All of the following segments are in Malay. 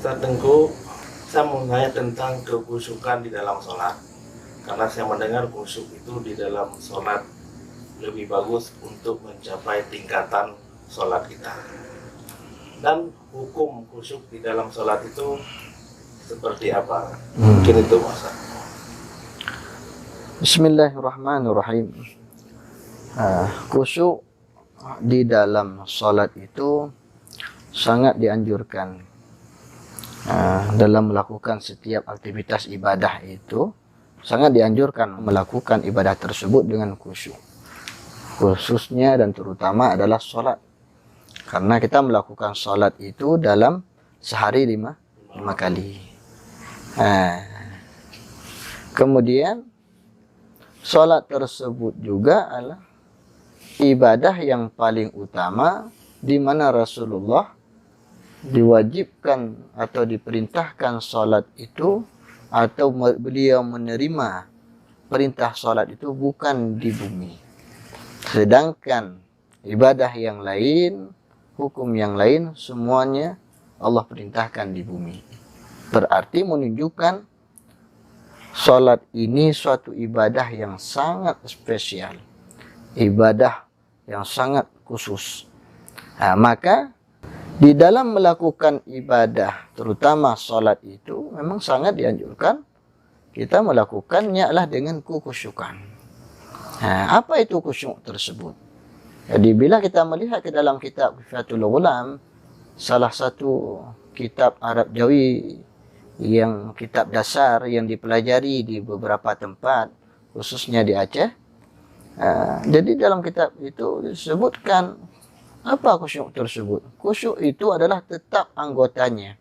Ustaz Tengku, saya mau tanya tentang kekhusyukan di dalam sholat. Karena saya mendengar khusyuk itu di dalam sholat lebih bagus untuk mencapai tingkatan sholat kita. Dan hukum khusyuk di dalam sholat itu seperti apa? Mungkin itu Ustaz. Bismillahirrahmanirrahim. Khusyuk di dalam sholat itu sangat dianjurkan. Dalam melakukan setiap aktivitas ibadah itu sangat dianjurkan melakukan ibadah tersebut dengan khusyuk, khususnya dan terutama adalah sholat, karena kita melakukan sholat itu dalam sehari lima kali. Kemudian sholat tersebut juga adalah ibadah yang paling utama, di mana Rasulullah diwajibkan atau diperintahkan sholat itu, atau beliau menerima perintah sholat itu bukan di bumi. Sedangkan ibadah yang lain, hukum yang lain, semuanya Allah perintahkan di bumi. Berarti menunjukkan sholat ini suatu ibadah yang sangat spesial, ibadah yang sangat khusus. Maka di dalam melakukan ibadah, terutama sholat itu, memang sangat dianjurkan kita melakukannya adalah dengan kekhusyukan. Apa itu khusyuk tersebut? Jadi bila kita melihat ke dalam kitab Kifayatul Ghulam, salah satu kitab Arab Jawi, yang kitab dasar yang dipelajari di beberapa tempat, khususnya di Aceh. Jadi dalam kitab itu disebutkan apa khusyuk tersebut. Khusyuk itu adalah tetap anggotanya,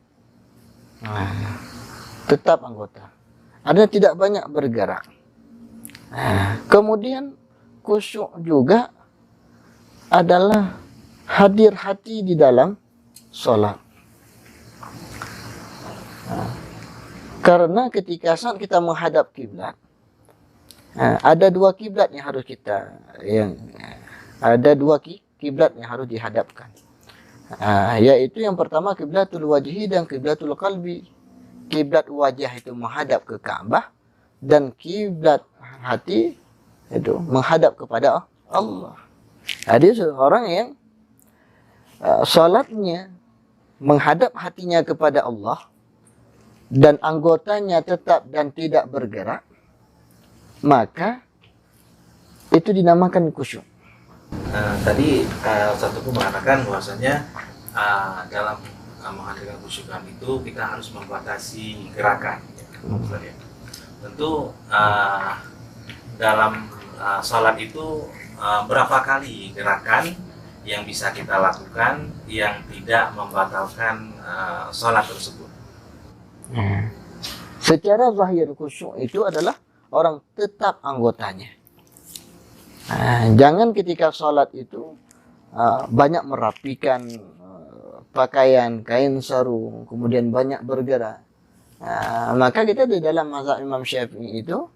tetap anggota, ada tidak banyak bergerak. Kemudian khusyuk juga adalah hadir hati di dalam sholat. Karena ketika saat kita menghadap kiblat, ada dua kiblat yang harus kita, ada dua kiblat yang harus dihadapkan, yaitu yang pertama kiblatul wajhi dan kiblatul qalbi. Kiblat wajah itu menghadap ke Ka'bah, dan kiblat hati itu menghadap kepada Allah. Jadi seorang yang salatnya menghadap hatinya kepada Allah dan anggotanya tetap dan tidak bergerak, maka itu dinamakan khusyuk. Tadi Ustaz Tengku mengatakan bahwasanya dalam menghadirkan khusyukan itu kita harus membatasi gerakan. Tentu dalam sholat itu berapa kali gerakan yang bisa kita lakukan yang tidak membatalkan sholat tersebut? Secara zahir khusyuk itu adalah orang tetap anggotanya. Jangan ketika sholat itu banyak merapikan pakaian, kain sarung, kemudian banyak bergerak. Maka kita di dalam mazhab Imam Syafi'i itu,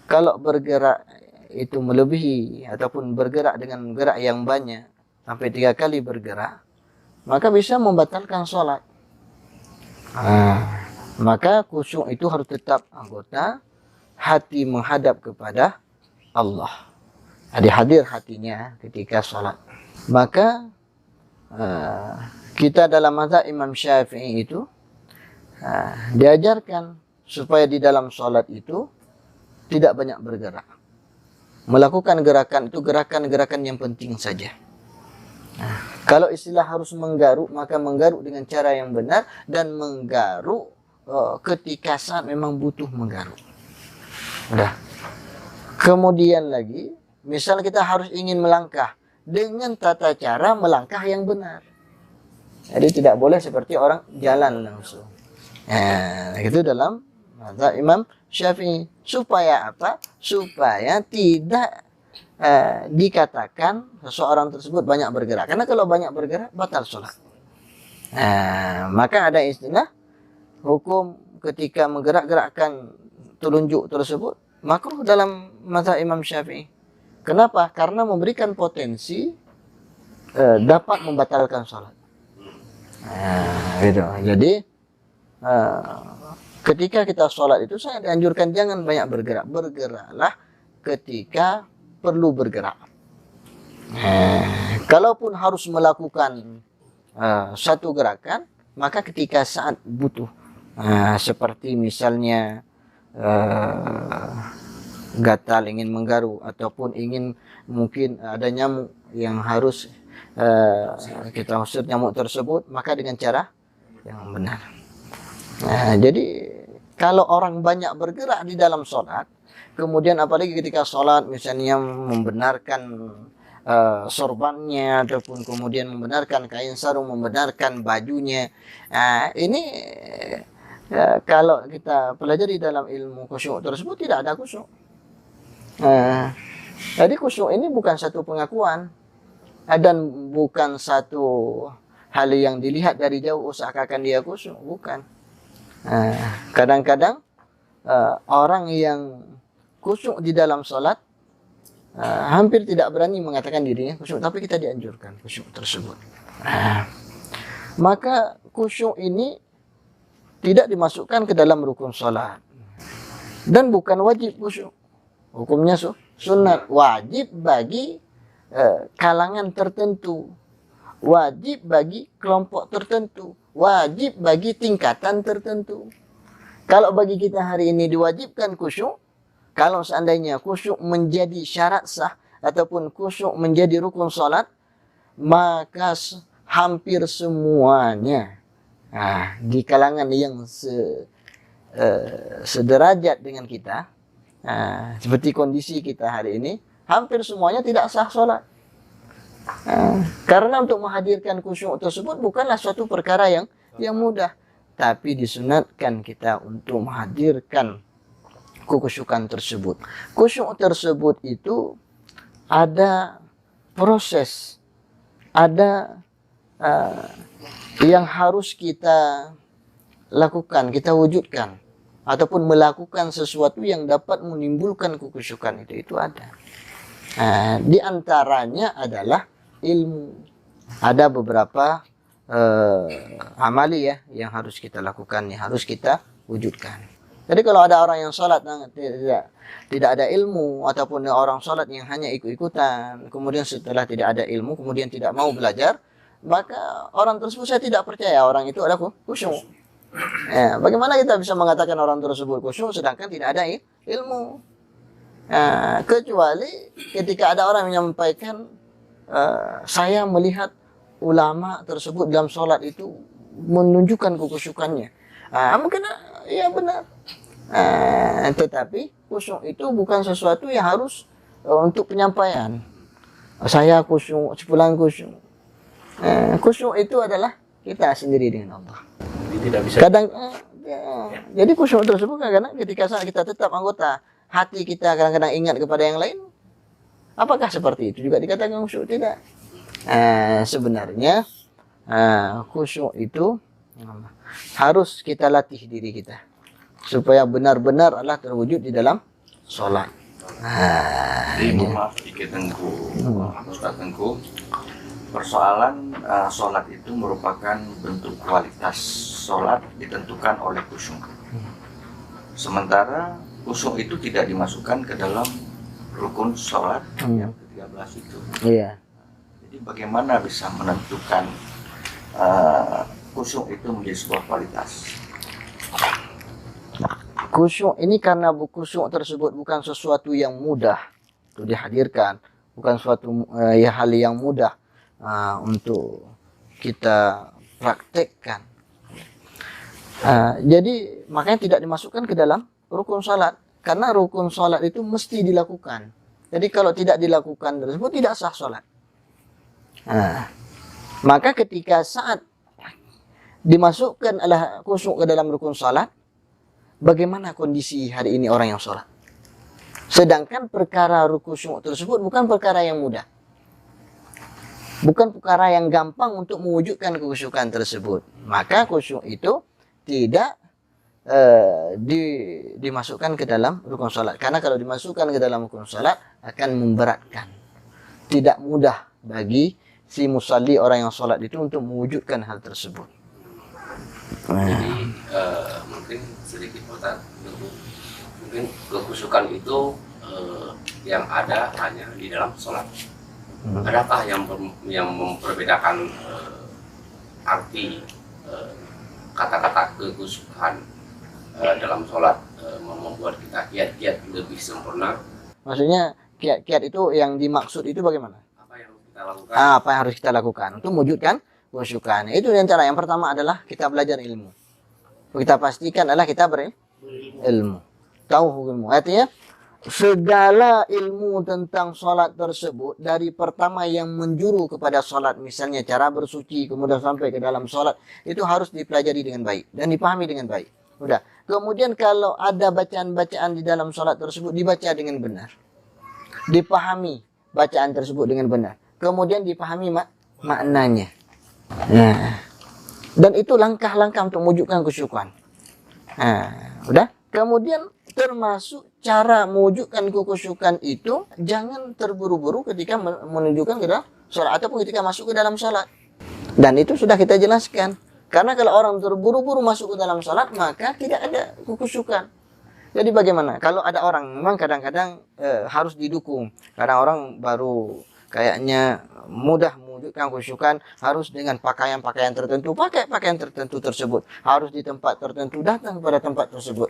kalau bergerak itu melebihi ataupun bergerak dengan gerak yang banyak sampai 3 kali bergerak, maka bisa membatalkan sholat. Maka khusyuk itu harus tetap anggota, hati menghadap kepada Allah. Hadir hatinya ketika sholat. Maka kita dalam mazhab Imam Syafi'i itu diajarkan supaya di dalam sholat itu tidak banyak bergerak. Melakukan gerakan itu gerakan-gerakan yang penting saja. Kalau istilah harus menggaruk, maka menggaruk dengan cara yang benar, dan menggaruk ketika saat memang butuh menggaruk. Udah. Kemudian lagi, misal kita harus ingin melangkah dengan tata cara melangkah yang benar. Jadi tidak boleh seperti orang jalan langsung. Itu dalam mazhab Imam Syafi'i. Supaya apa? Supaya tidak dikatakan seseorang tersebut banyak bergerak. Karena kalau banyak bergerak, batal sholat. Maka ada istilah hukum ketika menggerak-gerakkan telunjuk tersebut makruh dalam mazhab Imam Syafi'i. Kenapa? Karena memberikan potensi dapat membatalkan sholat. Gitu. Jadi ketika kita sholat itu saya dianjurkan jangan banyak bergerak. Bergeraklah ketika perlu bergerak. Kalaupun harus melakukan satu gerakan, maka ketika saat butuh, seperti misalnya gatal, ingin menggaru, ataupun ingin mungkin ada nyamuk yang harus kita usir nyamuk tersebut, maka dengan cara yang benar. Jadi kalau orang banyak bergerak di dalam sholat, kemudian apalagi ketika sholat misalnya membenarkan sorbannya, ataupun kemudian membenarkan kain sarung, membenarkan bajunya, ini kalau kita pelajari dalam ilmu khusyuk tersebut tidak ada khusyuk. Jadi khusyuk ini bukan satu pengakuan dan bukan satu hal yang dilihat dari jauh seakan-akan dia khusyuk, bukan. Kadang-kadang orang yang khusyuk di dalam sholat hampir tidak berani mengatakan dirinya khusyuk, tapi kita dianjurkan khusyuk tersebut. Maka khusyuk ini tidak dimasukkan ke dalam rukun sholat dan bukan wajib khusyuk. Hukumnya sunat, wajib bagi kalangan tertentu, wajib bagi kelompok tertentu, wajib bagi tingkatan tertentu. Kalau bagi kita hari ini diwajibkan khusyuk, kalau seandainya khusyuk menjadi syarat sah ataupun khusyuk menjadi rukun salat, maka hampir semuanya di kalangan yang sederajat dengan kita, seperti kondisi kita hari ini, hampir semuanya tidak sah salat. Karena untuk menghadirkan khusyuk tersebut bukanlah suatu perkara yang mudah, tapi disunatkan kita untuk menghadirkan kekhusyukan tersebut. Khusyuk tersebut itu ada proses, ada yang harus kita lakukan, kita wujudkan, ataupun melakukan sesuatu yang dapat menimbulkan kekhusyukan itu ada. Di antaranya adalah ilmu. Ada beberapa amali yang harus kita lakukan, yang harus kita wujudkan. Jadi kalau ada orang yang sholat tidak ada ilmu, ataupun orang sholat yang hanya ikut-ikutan, kemudian setelah tidak ada ilmu, kemudian tidak mau belajar, maka orang tersebut saya tidak percaya orang itu ada khusyuk. Bagaimana kita bisa mengatakan orang tersebut khusyuk sedangkan tidak ada ilmu? Kecuali ketika ada orang yang menyampaikan, saya melihat ulama tersebut dalam sholat itu menunjukkan kekhusyukannya. Mungkin ya benar. Tetapi khusyuk itu bukan sesuatu yang harus untuk penyampaian. Saya khusyuk, sepulang khusyuk. Khusyuk itu adalah kita sendiri dengan Allah. Jadi tidak bisa. Jadi khusyuk tersebut kadang-kadang ketika saat kita tetap anggota, hati kita kadang-kadang ingat kepada yang lain. Apakah seperti itu juga dikatakan khusyuk? Tidak. Sebenarnya khusyuk itu harus kita latih diri kita supaya benar-benar Allah terwujud di dalam sholat. Jadi maaf sedikit Tengku, Ustaz Tengku, persoalan sholat itu merupakan bentuk kualitas sholat ditentukan oleh khusyuk. Sementara khusyuk itu tidak dimasukkan ke dalam rukun sholat yang ke-13 itu. Iya. Jadi bagaimana bisa menentukan khusyuk itu menjadi sebuah kualitas? Khusyuk ini karena khusyuk tersebut bukan sesuatu yang mudah untuk dihadirkan, bukan suatu hal yang mudah untuk kita praktekkan. Jadi makanya tidak dimasukkan ke dalam rukun salat, karena rukun salat itu mesti dilakukan. Jadi kalau tidak dilakukan tersebut tidak sah salat. Maka ketika saat dimasukkan khusyuk ke dalam rukun salat, bagaimana kondisi hari ini orang yang sholat? Sedangkan perkara khusyuk tersebut bukan perkara yang mudah. Bukan perkara yang gampang untuk mewujudkan kekhusyukan tersebut. Maka khusyuk itu tidak dimasukkan ke dalam rukun sholat. Karena kalau dimasukkan ke dalam rukun sholat akan memberatkan. Tidak mudah bagi si musalli, orang yang sholat itu, untuk mewujudkan hal tersebut. Jadi mungkin sedikit Ustaz, mungkin kekhusyukan itu yang ada hanya di dalam sholat. Adakah yang memperbedakan arti kata-kata kekhusyukan dalam sholat membuat kita kiat-kiat lebih sempurna? Maksudnya kiat-kiat itu yang dimaksud itu bagaimana? Apa yang harus kita lakukan? Apa yang harus kita lakukan untuk mewujudkan kekhusyukan? Itu yang cara yang pertama adalah kita belajar ilmu. Kita pastikan adalah kita berilmu, tahu ilmu. Artinya segala ilmu tentang solat tersebut, dari pertama yang menjuru kepada solat, misalnya cara bersuci, kemudian sampai ke dalam solat, itu harus dipelajari dengan baik dan dipahami dengan baik. Udah. Kemudian kalau ada bacaan-bacaan di dalam solat tersebut, dibaca dengan benar, dipahami bacaan tersebut dengan benar, kemudian dipahami maknanya. Nah, dan itu langkah-langkah untuk mewujudkan kesyukuran. Nah, udah. Kemudian termasuk cara mewujudkan kekhusyukan itu, jangan terburu-buru ketika menunjukkan ke dalam sholat ataupun ketika masuk ke dalam sholat. Dan itu sudah kita jelaskan. Karena kalau orang terburu-buru masuk ke dalam sholat, maka tidak ada kekhusyukan. Jadi bagaimana? Kalau ada orang, memang kadang-kadang harus didukung. Kadang orang baru kayaknya mudah mewujudkan kekhusyukan, harus dengan pakaian-pakaian tertentu, pakai pakaian tertentu tersebut. Harus di tempat tertentu, datang pada tempat tersebut.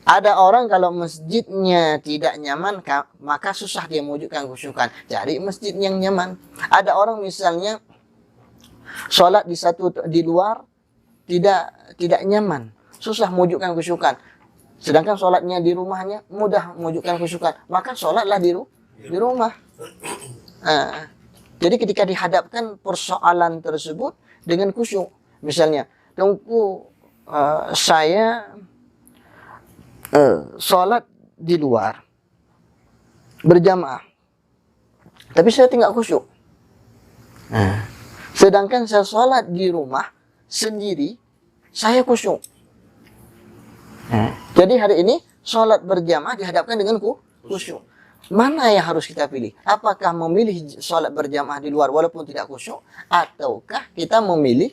Ada orang kalau masjidnya tidak nyaman, maka susah dia mewujudkan kekhusyukan. Cari masjid yang nyaman. Ada orang misalnya sholat di luar tidak nyaman, susah mewujudkan kekhusyukan. Sedangkan sholatnya di rumahnya mudah mewujudkan kekhusyukan, maka sholatlah di rumah. Jadi ketika dihadapkan persoalan tersebut dengan khusyuk, misalnya, tunggu saya sholat di luar berjamaah, tapi saya tidak khusyuk. Sedangkan saya sholat di rumah sendiri, saya khusyuk. Jadi hari ini sholat berjamaah dihadapkan dengan khusyuk. Mana yang harus kita pilih? Apakah memilih sholat berjamaah di luar walaupun tidak khusyuk, ataukah kita memilih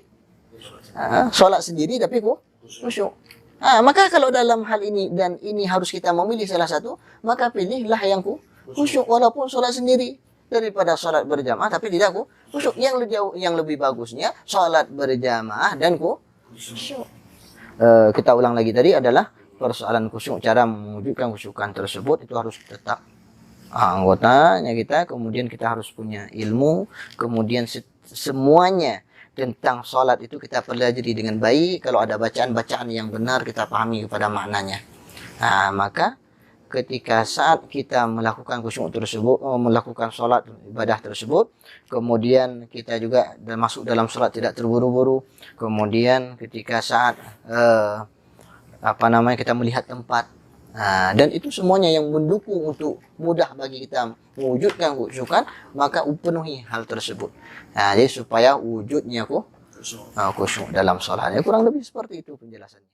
sholat sendiri tapi khusyuk? Maka kalau dalam hal ini dan ini harus kita memilih salah satu, maka pilihlah yang khusyuk walaupun sholat sendiri daripada sholat berjamaah tapi tidak khusyuk. Yang lebih bagusnya sholat berjamaah dan khusyuk. Kita ulang lagi, tadi adalah persoalan khusyuk. Cara mewujudkan khusyukan tersebut itu harus tetap anggotanya kita, kemudian kita harus punya ilmu, kemudian semuanya tentang sholat itu kita pelajari dengan baik. Kalau ada bacaan-bacaan yang benar, kita pahami kepada maknanya. Maka ketika saat kita melakukan khusyuk tersebut, melakukan sholat ibadah tersebut, kemudian kita juga masuk dalam sholat tidak terburu-buru. Kemudian ketika saat kita melihat tempat, dan itu semuanya yang mendukung untuk mudah bagi kita mewujudkan khusyukan, maka penuhi hal tersebut. Jadi supaya wujudnya khusyuk dalam sholat. Kurang lebih seperti itu penjelasannya.